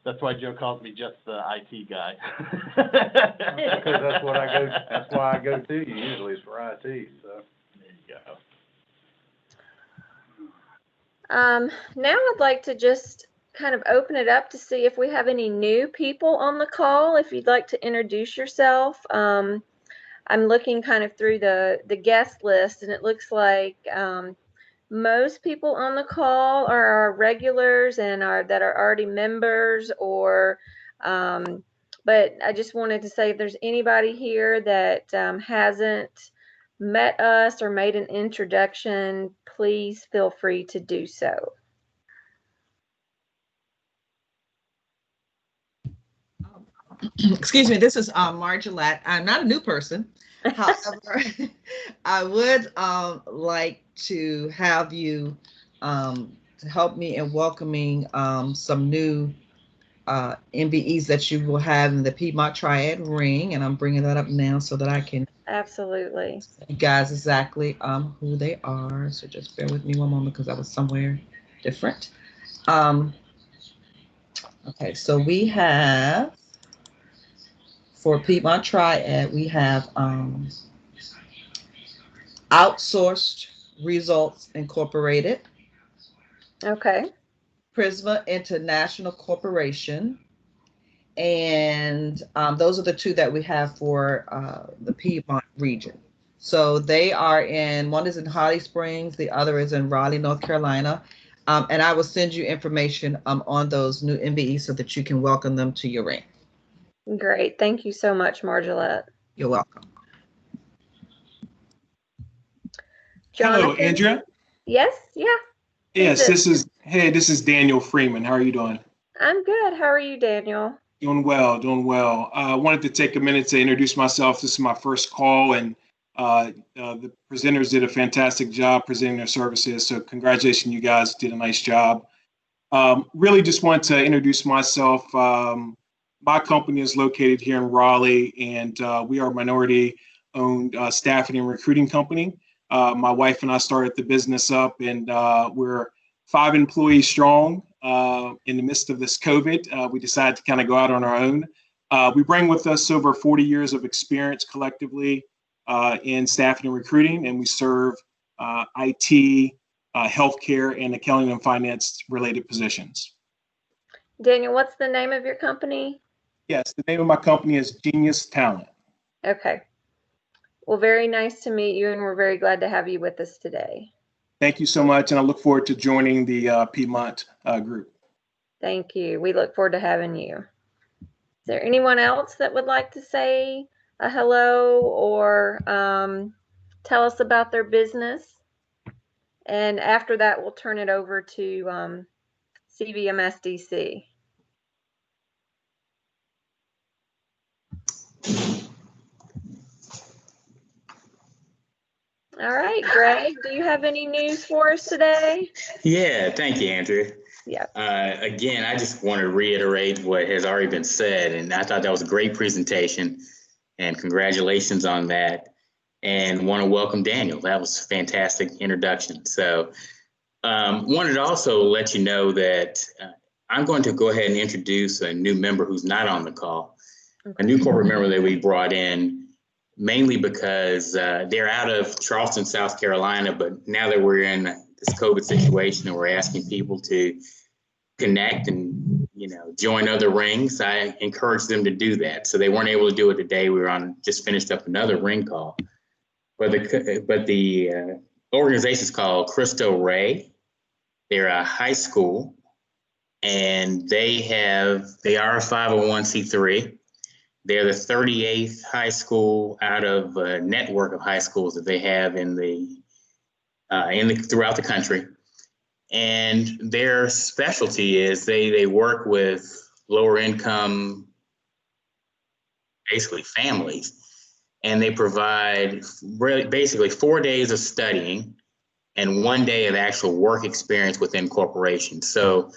That's why Joe calls me just the IT guy. Because that's what I go. That's why I go to you usually, is for IT. So there you go. Now I'd like to just kind of open it up to see if we have any new people on the call. If you'd like to introduce yourself, I'm looking kind of through the guest list, and it looks like most people on the call are our regulars and that are already members, or but I just wanted to say if there's anybody here that hasn't met us or made an introduction, please feel free to do so. Excuse me, this is Margilette. I'm not a new person. However, I would like to have you to help me in welcoming some new MBEs that you will have in the Piedmont Triad ring, and I'm bringing that up now so that I can absolutely you guys exactly who they are. So just bear with me one moment because I was somewhere different. Okay, so we have for Piedmont Triad, we have Outsourced Results Incorporated. Okay. Prisma International Corporation. And those are the two that we have for the Piedmont region. So they are one is in Holly Springs, the other is in Raleigh, North Carolina. And I will send you information on those new MBEs so that you can welcome them to your ring. Great. Thank you so much, Margilette. You're welcome. Jonathan? Hello, Andrea. Yes, yeah. Yes, this is Hey, this is Daniel Freeman. How are you doing? I'm good. How are you, Daniel? Doing well, doing well. I wanted to take a minute to introduce myself. This is my first call, and the presenters did a fantastic job presenting their services. So congratulations, you guys did a nice job. Really just want to introduce myself. My company is located here in Raleigh, and we are a minority-owned staffing and recruiting company. My wife and I started the business up, and we're 5 employees strong. In the midst of this COVID, we decided to kind of go out on our own. We bring with us over 40 years of experience collectively in staffing and recruiting, and we serve IT, healthcare, and accounting and finance related positions. Daniel, what's the name of your company? Yes, the name of my company is Genius Talent. Okay. Well, very nice to meet you, and we're very glad to have you with us today. Thank you so much, and I look forward to joining the Piedmont group. Thank you. We look forward to having you. Is there anyone else that would like to say a hello or tell us about their business? And after that, we'll turn it over to CVMSDC. All right, Greg, do you have any news for us today? Yeah, thank you, Andrew. Yeah. Again, I just want to reiterate what has already been said, and I thought that was a great presentation, and congratulations on that. And want to welcome Daniel. That was a fantastic introduction. So wanted to also let you know that I'm going to go ahead and introduce a new member who's not on the call, a new corporate member that we brought in, mainly because they're out of Charleston, South Carolina, but now that we're in this COVID situation and we're asking people to connect and, you know, join other rings, I encourage them to do that. So they weren't able to do it today. We were just finished up another ring call. But the organization is called Cristo Rey. They're a high school, and they are a 501c3. They're the 38th high school out of a network of high schools that they have throughout the country. And their specialty is they work with lower income, basically families, and they provide basically 4 days of studying and 1 day of actual work experience within corporations. So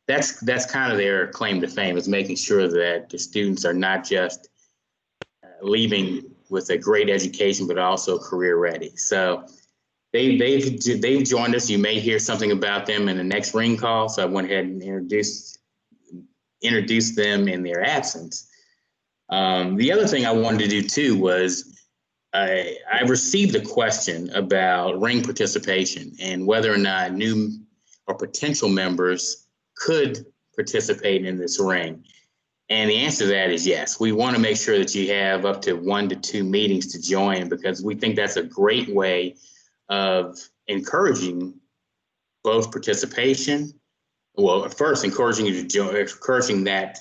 that's kind of their claim to fame, is making sure that the students are not just leaving with a great education, but also career ready. So they've joined us. You may hear something about them in the next ring call. So I went ahead and introduced them in their absence. The other thing I wanted to do too was I received a question about ring participation and whether or not new or potential members could participate in this ring. And the answer to that is yes. We want to make sure that you have up to 1 to 2 meetings to join, because we think that's a great way of encouraging both participation. Well, first encouraging you to join, encouraging that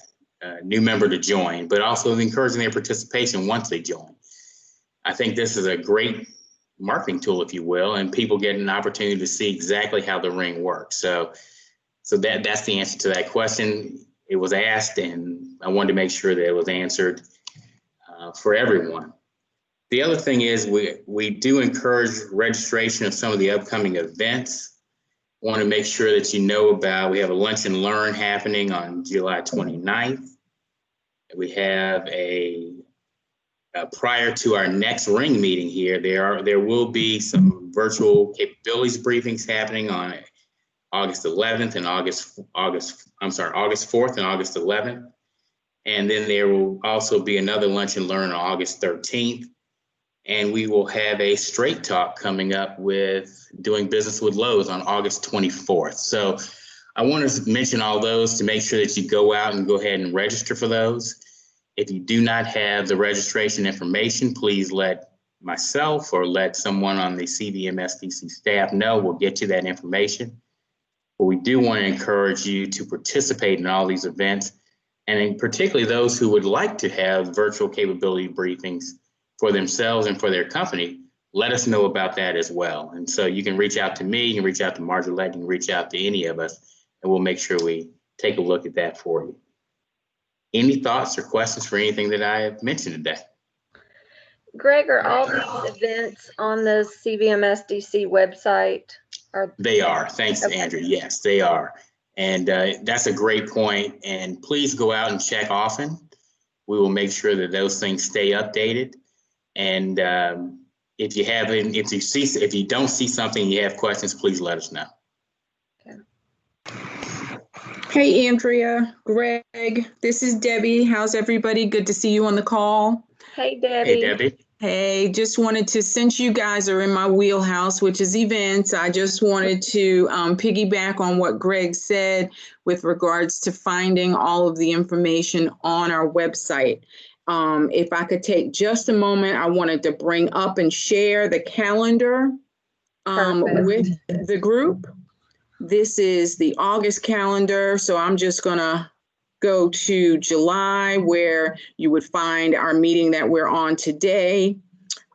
new member to join, but also encouraging their participation once they join. I think this is a great marketing tool, if you will, and people get an opportunity to see exactly how the ring works. So that's the answer to that question. It was asked, and I wanted to make sure that it was answered for everyone. The other thing is we do encourage registration of some of the upcoming events. Want to make sure that you know about, we have a lunch and learn happening on July 29th. We have prior to our next ring meeting here, there will be some virtual capabilities briefings happening on August 11th and August 4th and August 11th. And then there will also be another lunch and learn on August 13th. And we will have a straight talk coming up with doing business with Lowe's on August 24th. So I want to mention all those to make sure that you go out and go ahead and register for those. If you do not have the registration information, please let myself or let someone on the CVMSDC staff know. We'll get you that information. But we do want to encourage you to participate in all these events, and in particularly those who would like to have virtual capability briefings for themselves and for their company. Let us know about that as well. And so you can reach out to me, you can reach out to Marjorie, you can reach out to any of us and we'll make sure we take a look at that for you. Any thoughts or questions for anything that I have mentioned today? Greg, are all these events on the CVMSDC website? They are. Thanks, Okay. Andrew. Yes, they are. And that's a great point. And please go out and check often. We will make sure that those things stay updated. And if you don't see something, you have questions, please let us know. Hey, Andrea, Greg, this is Debbie. How's everybody? Good to see you on the call. Hey, Debbie. Hey, Debbie. Hey, just wanted to, since you guys are in my wheelhouse, which is events, I just wanted to piggyback on what Greg said with regards to finding all of the information on our website. If I could take just a moment, I wanted to bring up and share the calendar with the group. This is the August calendar, so I'm just gonna go to July, where you would find our meeting that we're on today,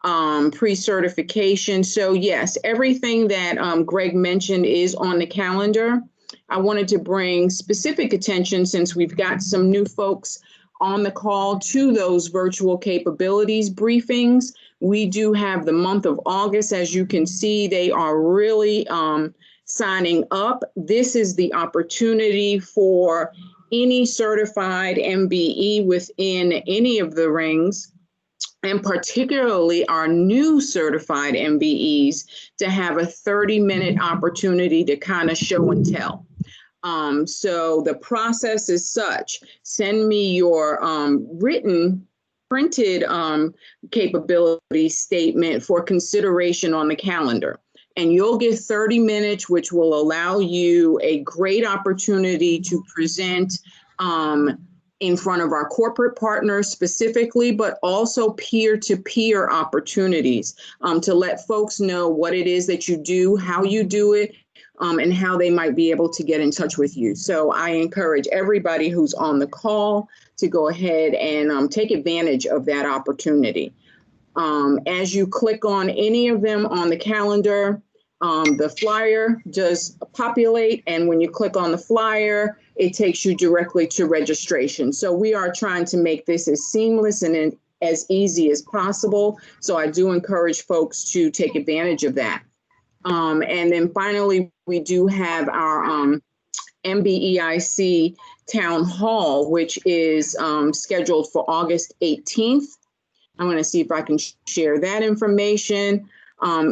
pre-certification. So yes, everything that Greg mentioned is on the calendar. I wanted to bring specific attention, since we've got some new folks on the call, to those virtual capabilities briefings. We do have the month of August. As you can see, they are really signing up. This is the opportunity for any certified MBE within any of the rings, and particularly our new certified MBEs, to have a 30-minute opportunity to kind of show and tell. So the process is such: send me your printed capability statement for consideration on the calendar. And you'll get 30 minutes, which will allow you a great opportunity to present in front of our corporate partners specifically, but also peer-to-peer opportunities to let folks know what it is that you do, how you do it, and how they might be able to get in touch with you. So I encourage everybody who's on the call to go ahead and take advantage of that opportunity. As you click on any of them on the calendar, the flyer does populate, and when you click on the flyer, it takes you directly to registration. So we are trying to make this as seamless and as easy as possible. So I do encourage folks to take advantage of that. And then finally, we do have our MBEIC Town Hall, which is scheduled for August 18th. I'm going to see if I can share that information.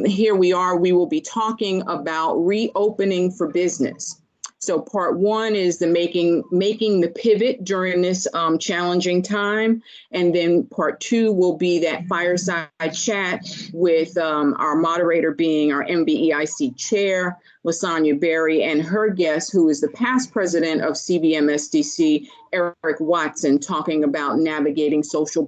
Here we are. We will be talking about reopening for business. So part one is the making the pivot during this challenging time. And then part two will be that fireside chat with our moderator being our MBEIC chair, Lasagna Berry, and her guest, who is the past president of CVMSDC, Eric Watson, talking about navigating social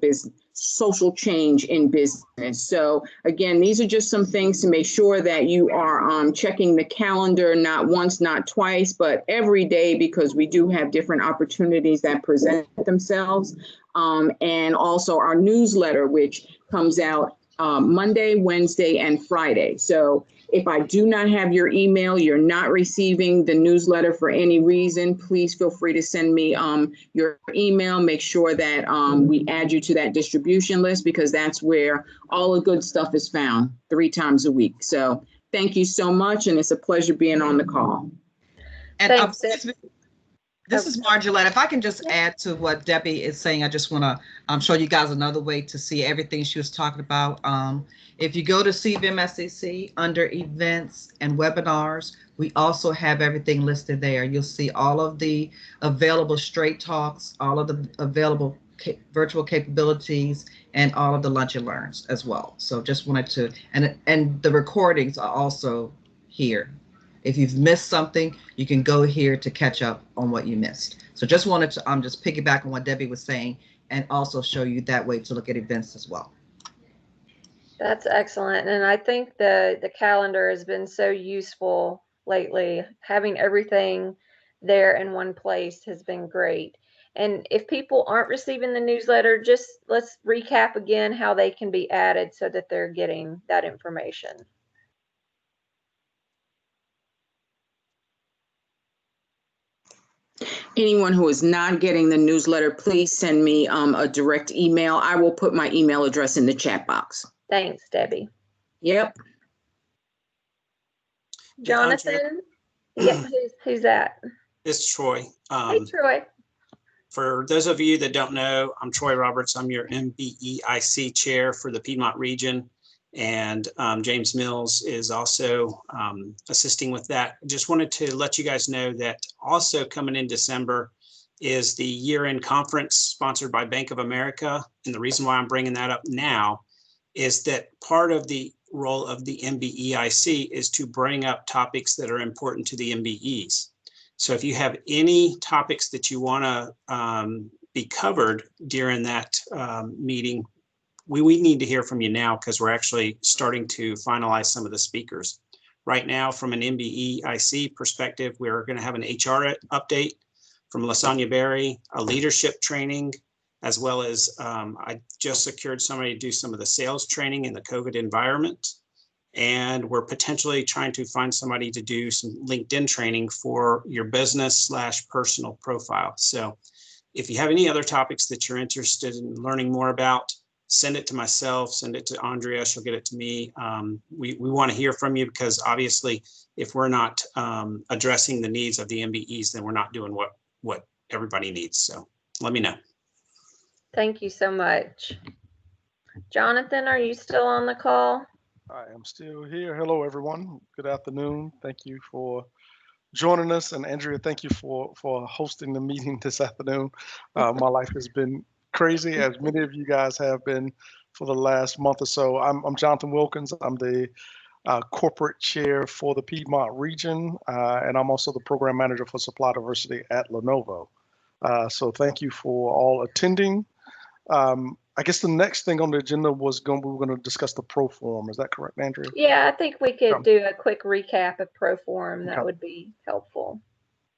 change in business. So again, these are just some things to make sure that you are checking the calendar, not once, not twice, but every day, because we do have different opportunities that present themselves. And also our newsletter, which comes out Monday, Wednesday, and Friday. So if I do not have your email, you're not receiving the newsletter for any reason, please feel free to send me your email. Make sure that we add you to that distribution list, because that's where all the good stuff is found 3 times a week. So thank you so much, and it's a pleasure being on the call. And Thanks, this is Margolette. If I can just add to what Debbie is saying, I just want to show you guys another way to see everything she was talking about. If you go to CVMSDC under events and webinars, we also have everything listed there. You'll see all of the available straight talks, all of the available virtual capabilities, and all of the lunch and learns as well. So just wanted to, and the recordings are also here. If you've missed something, you can go here to catch up on what you missed. So just wanted to just piggyback on what Debbie was saying, and also show you that way to look at events as well. That's excellent. And I think the calendar has been so useful lately. Having everything there in one place has been great. And if people aren't receiving the newsletter, just let's recap again how they can be added so that they're getting that information. anyone who is not getting the newsletter, please send me a direct email. I will put my email address in the chat box. Thanks, Debbie. Yep. Jonathan? Yeah, who's that? It's Troy. Hey, Troy. For those of you that don't know, I'm Troy Roberts. I'm your MBEIC chair for the Piedmont region. And James Mills is also assisting with that. Just wanted to let you guys know that also coming in December is the year-end conference sponsored by Bank of America. And the reason why I'm bringing that up now is that part of the role of the MBEIC is to bring up topics that are important to the MBEs. So if you have any topics that you want to be covered during that meeting, we need to hear from you now, because we're actually starting to finalize some of the speakers. Right now, from an MBEIC perspective, we're going to have an HR update from Lasagna Berry, a leadership training, as well as I just secured somebody to do some of the sales training in the COVID environment. And we're potentially trying to find somebody to do some LinkedIn training for your business/personal profile. So if you have any other topics that you're interested in learning more about, send it to myself, send it to Andrea, she'll get it to me. We want to hear from you, because obviously if we're not addressing the needs of the MBEs, then we're not doing what everybody needs. So let me know. Thank you so much. Jonathan, are you still on the call? I am still here. Hello, everyone. Good afternoon. Thank you for joining us. And Andrea, thank you for hosting the meeting this afternoon. My life has been crazy, as many of you guys have been for the last month or so. I'm Jonathan Wilkins. I'm the corporate chair for the Piedmont region, and I'm also the program manager for supply diversity at Lenovo. So thank you for all attending. I guess the next thing on the agenda we were going to discuss the pro form. Is that correct, Andrea? Yeah, I think we could do a quick recap of pro form. That Okay. would be helpful.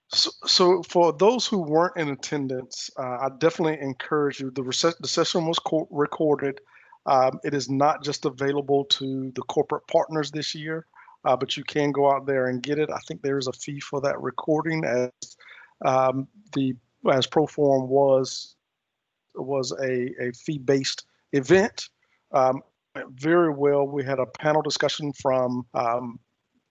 So for those who weren't in attendance, I definitely encourage you. The session was recorded. It is not just available to the corporate partners this year, but you can go out there and get it. I think there is a fee for that recording, as Proform was a fee-based event. Very well. We had a panel discussion from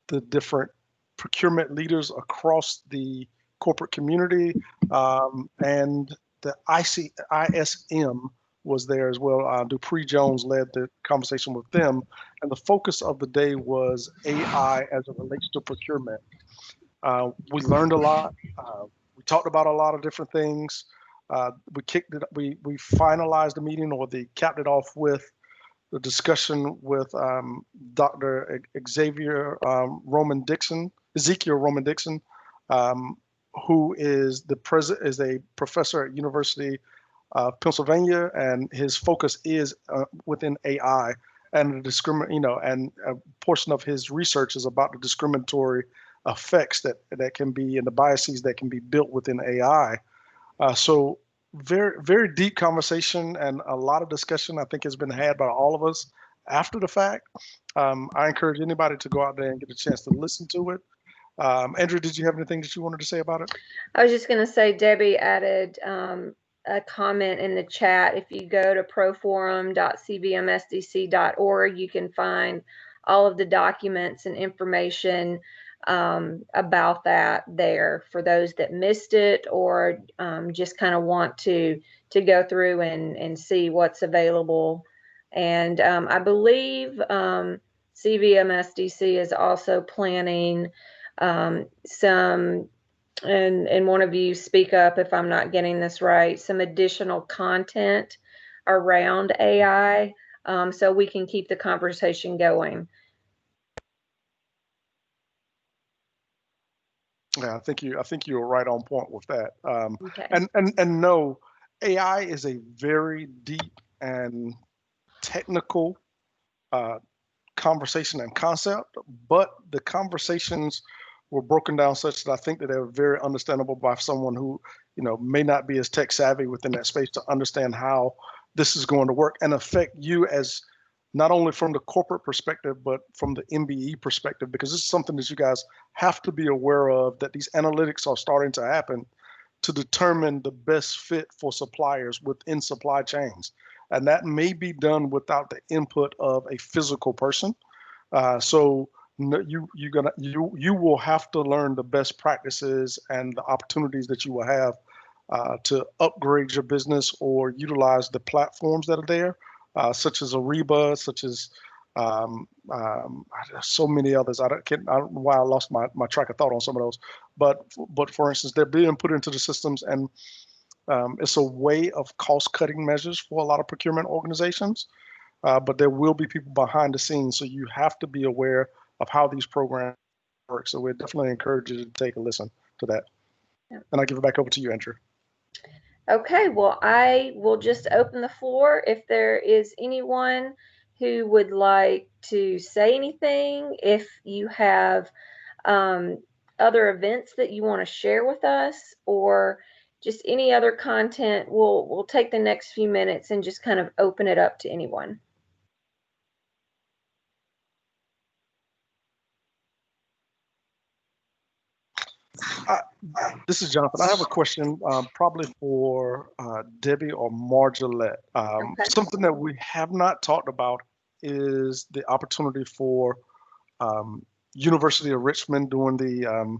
the different procurement leaders across the corporate community, and the ISM was there as well. Dupree Jones led the conversation with them, and the focus of the day was AI as it relates to procurement. We learned a lot. We talked about a lot of different things. We finalized the meeting, or they capped it off with the discussion with Dr. Ezekiel Roman Dixon, who is a professor at University of Pennsylvania, and his focus is within AI, and and a portion of his research is about the discriminatory effects that can be, and the biases that can be built within AI. So very, very deep conversation, and a lot of discussion I think has been had by all of us after the fact. I encourage anybody to go out there and get a chance to listen to it. Andrew, did you have anything that you wanted to say about it? I was just going to say, Debbie added a comment in the chat. If you go to proforum.cvmsdc.org, you can find all of the documents and information about that there for those that missed it, or just kind of want to go through and see what's available. And I believe CVMSDC is also planning some, and one of you speak up if I'm not getting this right, some additional content around AI, so we can keep the conversation going. Yeah, I think you were right on point with that. Okay. And no, AI is a very deep and technical conversation and concept, but the conversations were broken down such that I think that they're very understandable by someone who, may not be as tech savvy within that space to understand how this is going to work and affect you, as not only from the corporate perspective, but from the MBE perspective, because this is something that you guys have to be aware of, that these analytics are starting to happen to determine the best fit for suppliers within supply chains. And that may be done without the input of a physical person. So you will have to learn the best practices and the opportunities that you will have to upgrade your business or utilize the platforms that are there, such as Ariba, such as so many others. I don't know why I lost my track of thought on some of those. But for instance, they're being put into the systems, and it's a way of cost-cutting measures for a lot of procurement organizations. But there will be people behind the scenes, so you have to be aware of how these programs work. So we definitely encourage you to take a listen to that. Yep. And I'll give it back over to you, Andrew. Okay, well, I will just open the floor. If there is anyone who would like to say anything, if you have other events that you want to share with us, or just any other content, we'll take the next few minutes and just kind of open it up to anyone. This is Jonathan. I have a question probably for Debbie or Margillette. Okay. Something that we have not talked about is the opportunity for University of Richmond doing the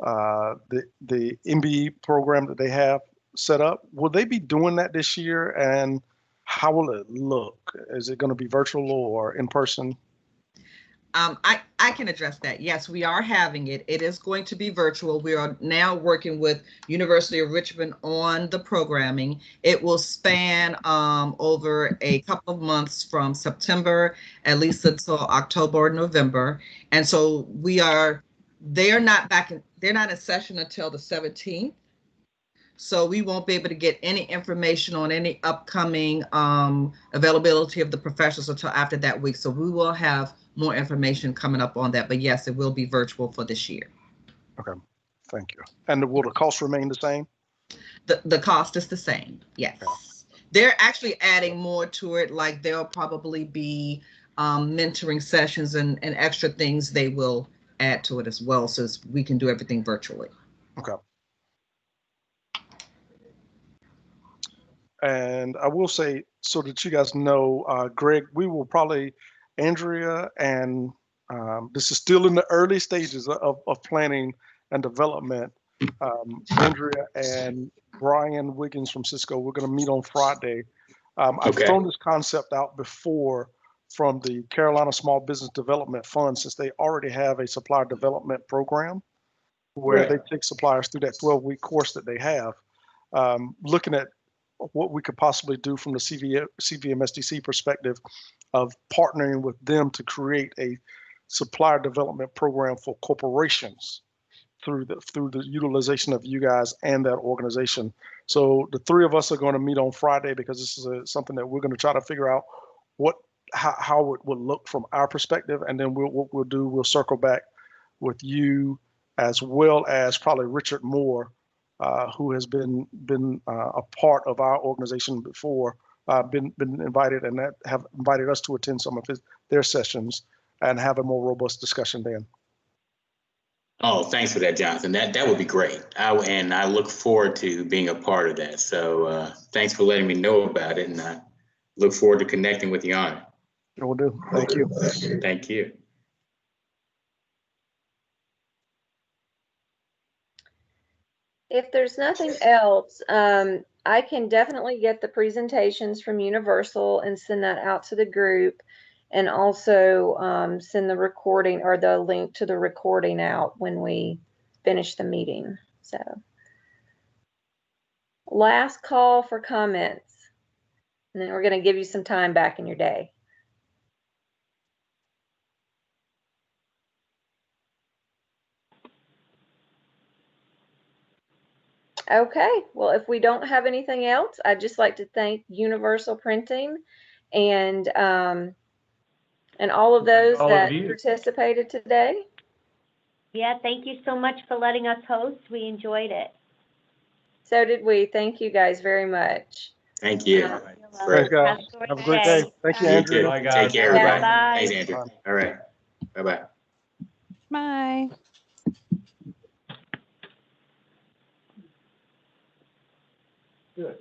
MBE program that they have set up. Will they be doing that this year, and how will it look? Is it going to be virtual or in person? I can address that. Yes, we are having it. It is going to be virtual. We are now working with University of Richmond on the programming. It will span over a couple of months from September, at least until October or November. And so they're not in session until the 17th. So we won't be able to get any information on any upcoming availability of the professionals until after that week. So we will have more information coming up on that. But yes, it will be virtual for this year. Okay, thank you. And will the cost remain the same? The cost is the same, yes. Okay. They're actually adding more to it, like there'll probably be mentoring sessions and extra things they will add to it as well, so we can do everything virtually. Okay. And I will say, so that you guys know, Greg, we will probably, Andrea, and this is still in the early stages of planning and development. Andrea and Brian Wiggins from Cisco, we're going to meet on Friday. I've thrown this concept out before from the Carolina Small Business Development Fund, since they already have a supplier development program where they take suppliers through that 12-week course that they have, looking at what we could possibly do from the CVMSDC perspective of partnering with them to create a supplier development program for corporations through the utilization of you guys and that organization. So the three of us are going to meet on Friday, because this is something that we're going to try to figure out how it would look from our perspective, and then we'll circle back with you, as well as probably Richard Moore, who has been a part of our organization before, been invited, and that have invited us to attend some of their sessions and have a more robust discussion then. Oh, thanks for that, Jonathan. That would be great. I look forward to being a part of that. So thanks for letting me know about it, and I look forward to connecting with you on it. Sure will do. Thank you. Thank you. If there's nothing else, I can definitely get the presentations from Universal and send that out to the group, and also send the recording or the link to the recording out when we finish the meeting. So, last call for comments, and then we're going to give you some time back in your day. Okay, well, if we don't have anything else, I'd just like to thank Universal Printing and all of those that participated today. Yeah, thank you so much for letting us host. We enjoyed it. So did we. Thank you guys very much. Thank you. Thanks, guys. Have a great day. Thank you, Andrew. Bye, guys. Take care, everybody. Bye. Thanks, Andrew. All right. Bye-bye. Bye. Good.